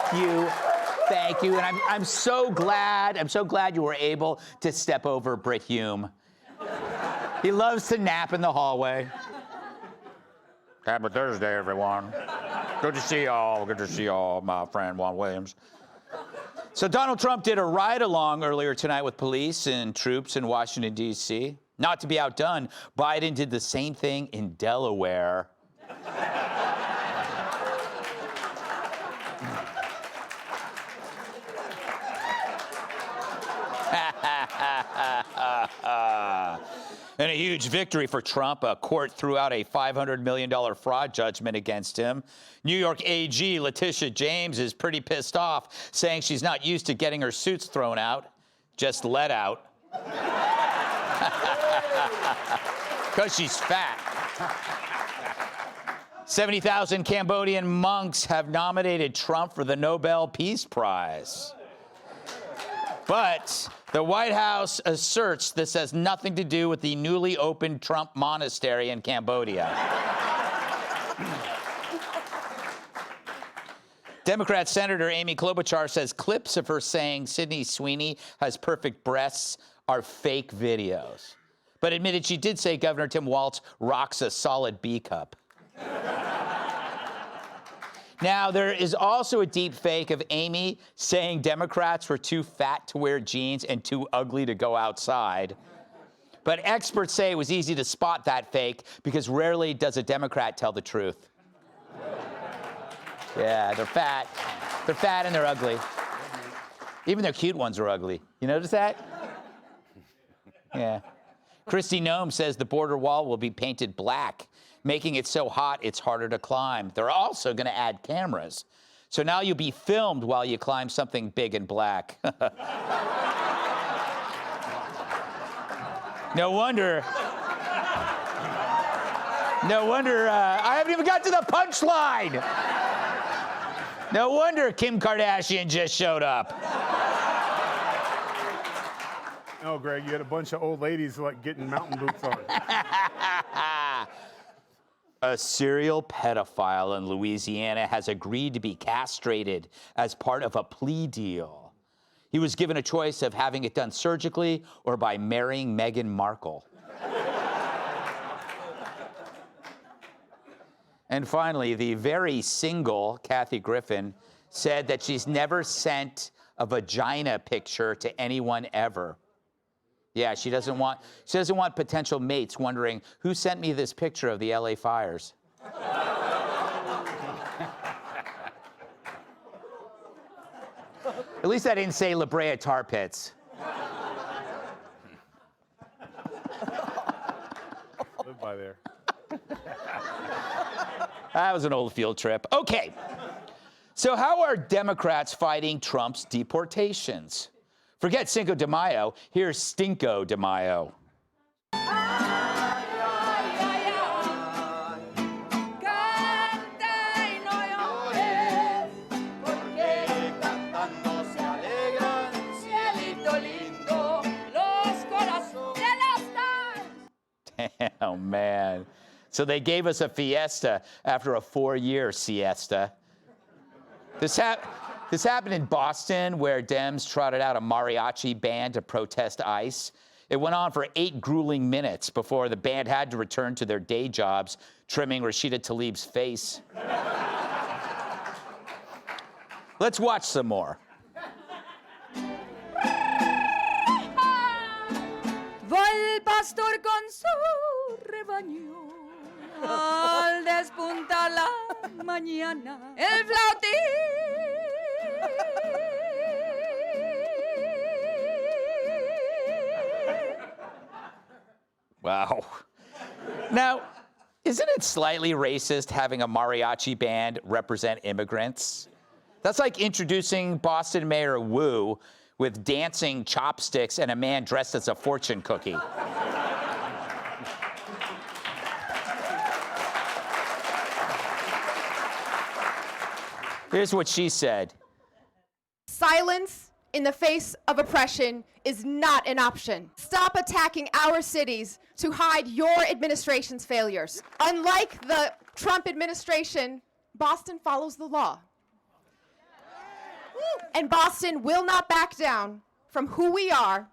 Congratulations! Thank you, and I'm so glad you were able to step over Brit Hume. He loves to nap in the hallway. Happy Thursday, everyone. Good to see y'all. Good to see y'all, my friend Juan Williams. So Donald Trump did a ride-along earlier tonight with police and troops in Washington, D.C. Not to be outdone, Biden did the same thing in Delaware. In a huge victory for Trump, a court threw out a $500 million fraud judgment against him. New York AG Letitia James is pretty pissed off, saying she's not used to getting her suits thrown out, just let out. Because she's fat. 70,000 Cambodian monks have nominated Trump for the Nobel Peace Prize. But the White House asserts this has nothing to do with the newly opened Trump monastery in Cambodia. Democrat Senator Amy Klobuchar says clips of her saying Sydney Sweeney has perfect breasts are fake videos, but admitted she did say Governor Tim Walz rocks a solid B cup. Now, there is also a deep fake of Amy saying Democrats were too fat to wear jeans and too ugly to go outside. But experts say it was easy to spot that fake because rarely does a Democrat tell the truth. Yeah, they're fat. They're fat and they're ugly. Even their cute ones are ugly. You notice that? Yeah. Kristi Noem says the border wall will be painted black, making it so hot it's harder to climb. They're also going to add cameras. So now you'll be filmed while you climb something big and black. No wonder, I haven't even got to the punchline. No wonder Kim Kardashian just showed up. No, Greg, you had a bunch of old ladies like getting mountain boots on. A serial pedophile in Louisiana has agreed to be castrated as part of a plea deal. He was given a choice of having it done surgically or by marrying Meghan Markle. And finally, the very single Kathy Griffin said that she's never sent a vagina picture to anyone ever. Yeah, she doesn't want potential mates wondering, who sent me this picture of the LA fires? At least I didn't say La Brea tar pits. Live by there. That was an old field trip. Okay, so how are Democrats fighting Trump's deportations? Forget Cinco de Mayo, here's Stinko de Mayo. Oh, man. So they gave us a fiesta after a 4-year siesta. This happened in Boston, where Dems trotted out a mariachi band to protest ICE. It went on for 8 grueling minutes before the band had to return to their day jobs, trimming Rashida Tlaib's face. Let's watch some more. Va el pastor con su rebaño al despuntar la mañana. El flautín Wow. Now, isn't it slightly racist having a mariachi band represent immigrants? That's like introducing Boston Mayor Wu with dancing chopsticks and a man dressed as a fortune cookie. Here's what she said. Silence in the face of oppression is not an option. Stop attacking our cities to hide your administration's failures. Unlike the Trump administration, Boston follows the law. And Boston will not back down from who we are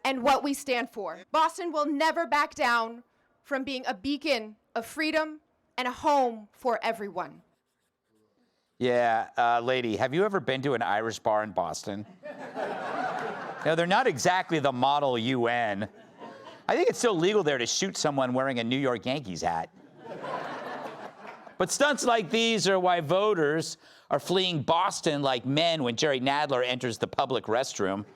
and what we stand for. Boston will never back down from being a beacon of freedom and a home for everyone. Yeah, lady, have you ever been to an Irish bar in Boston? No, they're not exactly the model UN. I think it's still legal there to shoot someone wearing a New York Yankees hat. But stunts like these are why voters are fleeing Boston like men when Jerry Nadler enters the public restroom.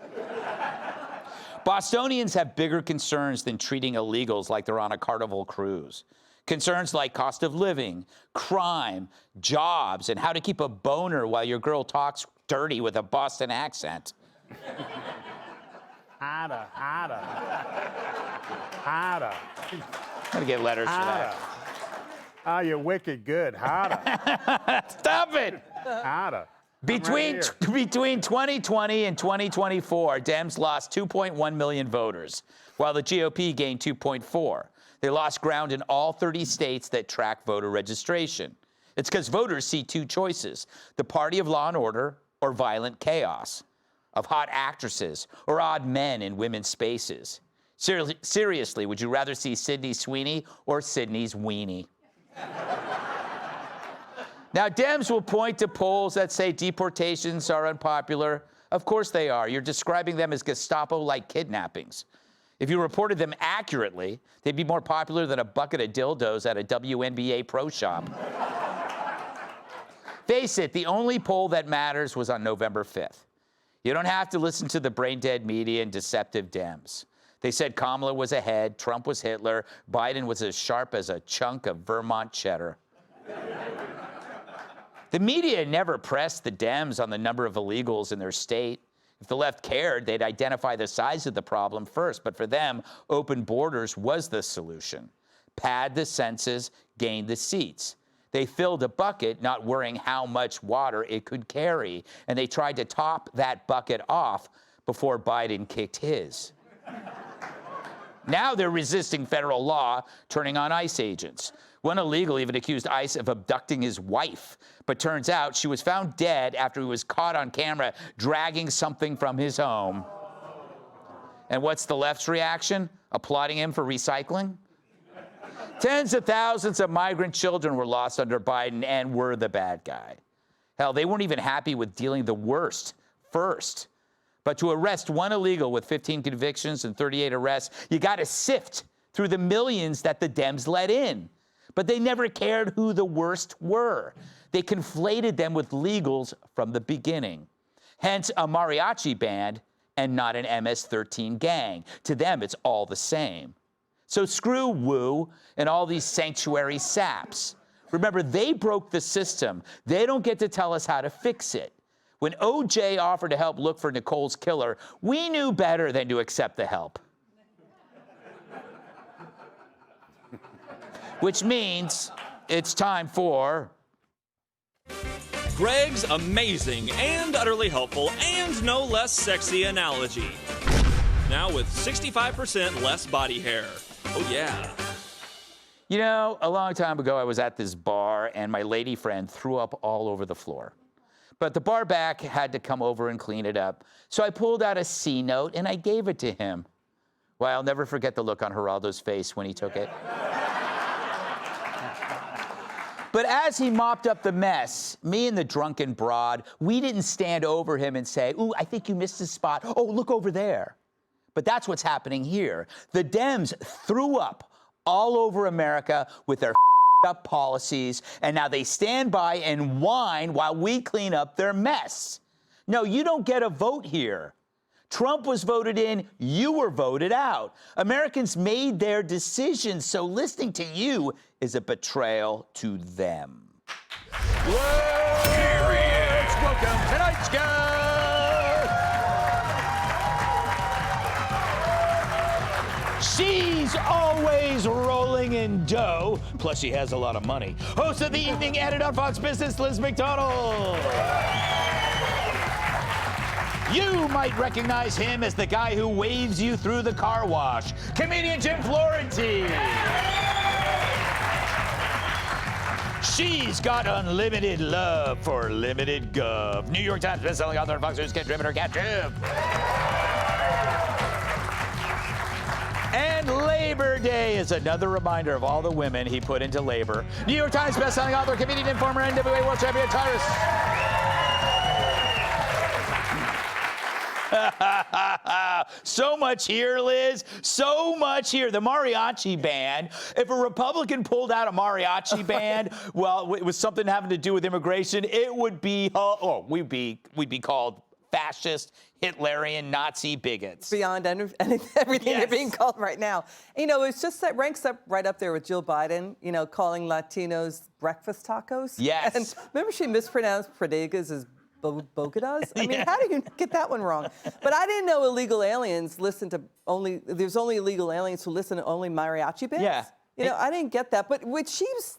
Bostonians have bigger concerns than treating illegals like they're on a Carnival cruise. Concerns like cost of living, crime, jobs, and how to keep a boner while your girl talks dirty with a Boston accent. Harder. I'm gonna get letters for that. Ah, you're wicked good. Harder. Stop it! Harder. Between 2020 and 2024, Dems lost 2.1 million voters, while the GOP gained 2.4. They lost ground in all 30 states that track voter registration. It's because voters see two choices: the party of law and order or violent chaos, of hot actresses or odd men in women's spaces. Seriously, would you rather see Sydney Sweeney or Sydney's weenie? Now, Dems will point to polls that say deportations are unpopular. Of course they are. You're describing them as Gestapo-like kidnappings. If you reported them accurately, they'd be more popular than a bucket of dildos at a WNBA pro shop. Face it, the only poll that matters was on November 5th. You don't have to listen to the brain-dead media and deceptive Dems. They said Kamala was ahead, Trump was Hitler, Biden was as sharp as a chunk of Vermont cheddar. The media never pressed the Dems on the number of illegals in their state. If the left cared, they'd identify the size of the problem first. But for them, open borders was the solution. Pad the census, gain the seats. They filled a bucket, not worrying how much water it could carry. And they tried to top that bucket off before Biden kicked his. Now they're resisting federal law, turning on ICE agents. One illegal even accused ICE of abducting his wife. But turns out she was found dead after he was caught on camera dragging something from his home. And what's the left's reaction? Applauding him for recycling? Tens of thousands of migrant children were lost under Biden and were the bad guy. Hell, they weren't even happy with dealing the worst first. But to arrest one illegal with 15 convictions and 38 arrests, you got to sift through the millions that the Dems let in. But they never cared who the worst were. They conflated them with legals from the beginning. Hence, a mariachi band and not an MS-13 gang. To them, it's all the same. So screw Wu and all these sanctuary saps. Remember, they broke the system. They don't get to tell us how to fix it. When OJ offered to help look for Nicole's killer, we knew better than to accept the help. Which means it's time for Greg's amazing and utterly helpful and no less sexy analogy. Now with 65% less body hair. Oh yeah. You know, a long time ago, I was at this bar, and my lady friend threw up all over the floor. But the bar back had to come over and clean it up. So I pulled out a C note, and I gave it to him. Well, I'll never forget the look on Geraldo's face when he took it. But as he mopped up the mess, me and the drunken broad, we didn't stand over him and say, "Ooh, I think you missed a spot. Oh, look over there." But that's what's happening here. The Dems threw up all over America with their up policies, and now they stand by and whine while we clean up their mess. No, you don't get a vote here. Trump was voted in, you were voted out. Americans made their decisions, so listening to you is a betrayal to them. Here he is. Welcome tonight's guest. She's always rolling in dough, plus she has a lot of money. Host of the evening, editor on Fox Business, Liz McDonald. You might recognize him as the guy who waves you through the car wash. Comedian Jim Florentine. She's got unlimited love for limited gov. New York Times bestselling author and Fox News Cat Driven or Cat Jim. And Labor Day is another reminder of all the women he put into labor. New York Times bestselling author, comedian, and former NWA World Champion Tyrus. So much here, Liz. So much here. The mariachi band. If a Republican pulled out a mariachi band, well, it was something having to do with immigration, it would be, we'd be called fascist, Hitlerian, Nazi bigots. Beyond everything they're being called right now. You know, it's just that ranks up right up there with Jill Biden, you know, calling Latinos breakfast tacos. Yes. And remember she mispronounced bodegas as bodegas? I mean, how do you get that one wrong? But I didn't know illegal aliens listen to there's only illegal aliens who listen to only mariachi bands. Yeah. You know, I didn't get that. But what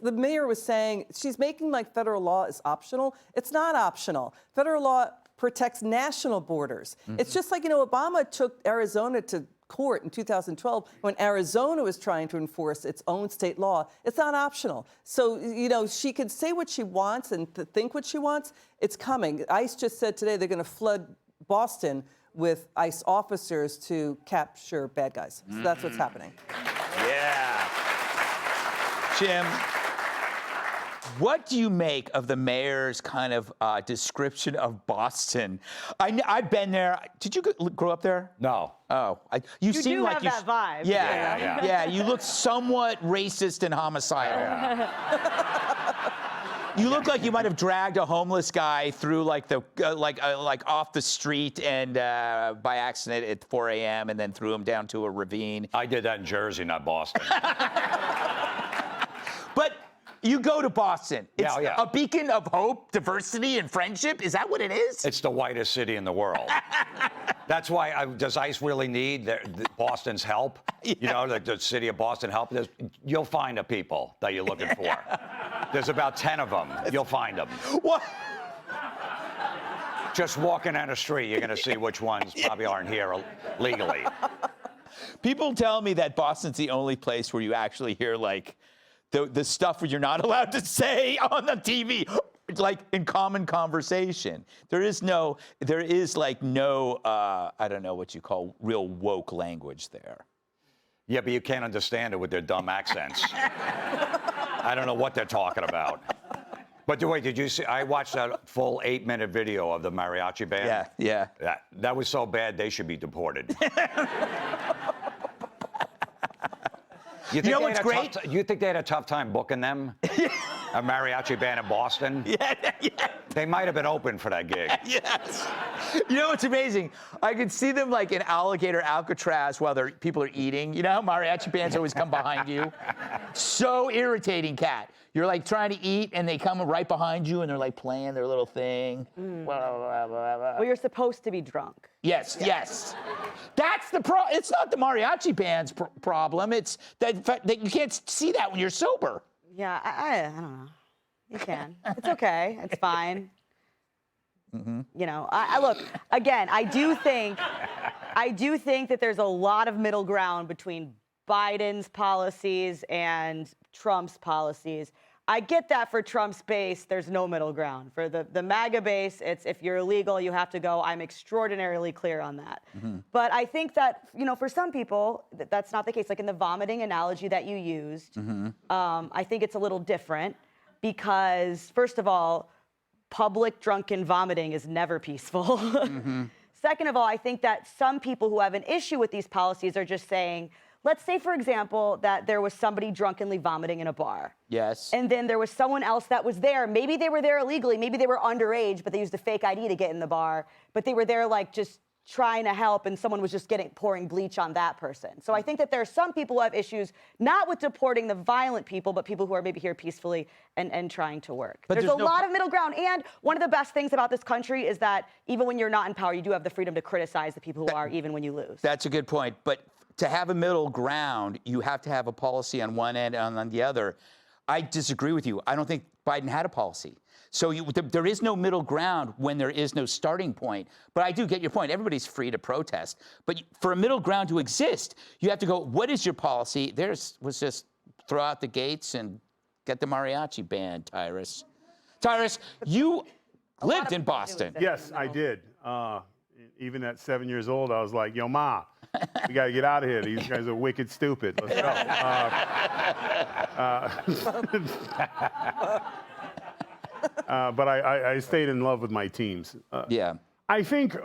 the mayor was saying, she's making like federal law is optional. It's not optional. Federal law protects national borders. Mm-hmm. It's just like, you know, Obama took Arizona to court in 2012 when Arizona was trying to enforce its own state law. It's not optional. So, you know, she can say what she wants and think what she wants. It's coming. ICE just said today they're going to flood Boston with ICE officers to capture bad guys. So that's what's happening. Yeah. Jim, what do you make of the mayor's kind of description of Boston? I've been there. Did you grow up there? No. Oh, you seem do like have that vibe. Yeah. You look somewhat racist and homicidal. Yeah. You look like you might have dragged a homeless guy through like off the street and by accident at 4 a.m. and then threw him down to a ravine. I did that in Jersey, not Boston. But you go to Boston. It's yeah. a beacon of hope, diversity, and friendship. Is that what it is? It's the whitest city in the world. That's why, does ICE really need Boston's help? Yeah. You know, the city of Boston help? You'll find the people that you're looking for. There's about 10 of them. You'll find them. What? Just walking down the street, you're going to see which ones probably aren't here legally. People tell me that Boston's the only place where you actually hear, like, the stuff you're not allowed to say on the TV, like in common conversation. There is like no, I don't know what you call real woke language there. Yeah, but you can't understand it with their dumb accents. I don't know what they're talking about. But wait, did you see? I watched that full 8-minute video of the mariachi band. Yeah. That was so bad, they should be deported. You know what's great? You think they had a tough time booking them? A mariachi band in Boston? Yeah. They might have been open for that gig. Yes. You know what's amazing? I could see them like in Alligator Alcatraz while people are eating. You know how mariachi bands always come behind you? So irritating, Kat. You're like trying to eat and they come right behind you and they're like playing their little thing. Well, you're supposed to be drunk. Yes. That's the problem. It's not the mariachi band's problem. It's that you can't see that when you're sober. Yeah, I don't know. You can. It's okay. It's fine. Mm-hmm. You know, I look, again, I do think that there's a lot of middle ground between Biden's policies and Trump's policies. I get that for Trump's base, there's no middle ground. For the MAGA base, it's if you're illegal, you have to go. I'm extraordinarily clear on that. Mm-hmm. But I think that, you know, for some people, that's not the case. Like in the vomiting analogy that you used, mm-hmm. I think it's a little different because, first of all, public drunken vomiting is never peaceful. Mm-hmm. Second of all, I think that some people who have an issue with these policies are just saying, let's say, for example, that there was somebody drunkenly vomiting in a bar. Yes. And then there was someone else that was there. Maybe they were there illegally. Maybe they were underage, but they used a fake ID to get in the bar. But they were there like just trying to help, and someone was just pouring bleach on that person. So I think that there are some people who have issues, not with deporting the violent people, but people who are maybe here peacefully and trying to work. There's a lot of middle ground. And one of the best things about this country is that even when you're not in power, you do have the freedom to criticize the people who are, even when you lose. That's a good point. But to have a middle ground, you have to have a policy on one end and on the other. I disagree with you. I don't think Biden had a policy. So there is no middle ground when there is no starting point. But I do get your point. Everybody's free to protest. But for a middle ground to exist, you have to go, what is your policy? Theirs was just throw out the gates and get the mariachi band, Tyrus. Tyrus, you lived in Boston. Yes, I did. Even at 7 years old, I was like, yo, Ma, we got to get out of here. These guys are wicked stupid. Let's go. But I stayed in love with my teams. Yeah. I think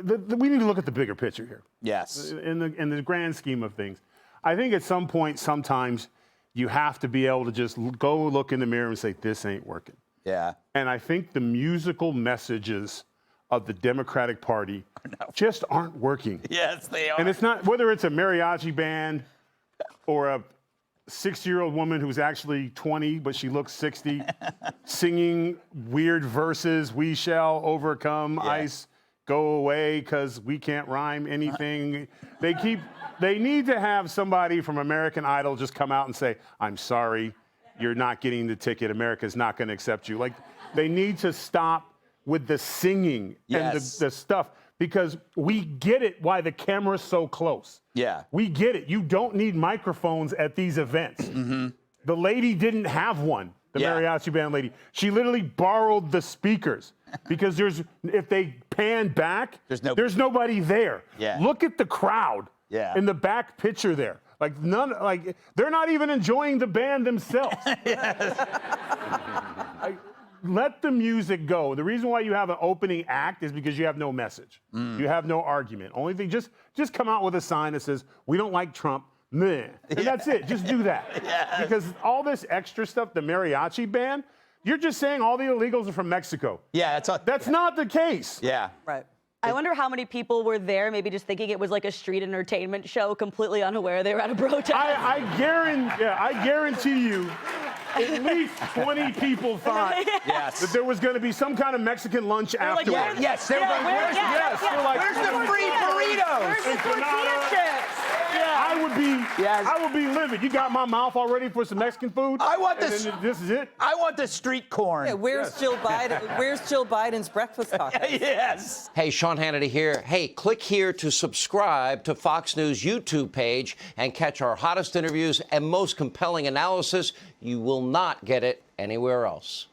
we need to look at the bigger picture here. Yes. In the grand scheme of things. I think at some point, sometimes, you have to be able to just go look in the mirror and say, this ain't working. Yeah. And I think the musical messages of the Democratic Party just aren't working. Yes, they are. And it's not, whether it's a mariachi band or a 60-year-old woman who's actually 20, but she looks 60, singing weird verses, we shall overcome, ice, go away, because we can't rhyme anything. They need to have somebody from American Idol just come out and say, I'm sorry, you're not getting the ticket. America's not going to accept you. Like, they need to stop with the singing and the stuff, because we get it why the camera's so close. Yeah. We get it. You don't need microphones at these events. Mm-hmm. The lady didn't have one, the mariachi band lady. She literally borrowed the speakers because if they pan back, there's nobody there. Yeah. Look at the crowd in the back picture there. Like they're not even enjoying the band themselves. Let the music go. The reason why you have an opening act is because you have no message. You have no argument. Only thing, just come out with a sign that says, we don't like Trump, meh. And that's it. Just do that. Because all this extra stuff, the mariachi band, you're just saying all the illegals are from Mexico. Yeah, that's not the case. Yeah. Right. I wonder how many people were there, maybe just thinking it was like a street entertainment show, completely unaware they were at a protest. I guarantee you, at least 20 people thought that there was going to be some kind of Mexican lunch afterwards. Like, yes, they were going, where's the free burritos? Where's the tortilla chips? I would be livid. You got my mouth already for some Mexican food? I want this. This is it? I want the street corn. Yeah, where's Jill Biden? Where's Jill Biden's breakfast tacos? Yes. Hey, Sean Hannity here. Hey, click here to subscribe to Fox News YouTube page and catch our hottest interviews and most compelling analysis. You will not get it anywhere else.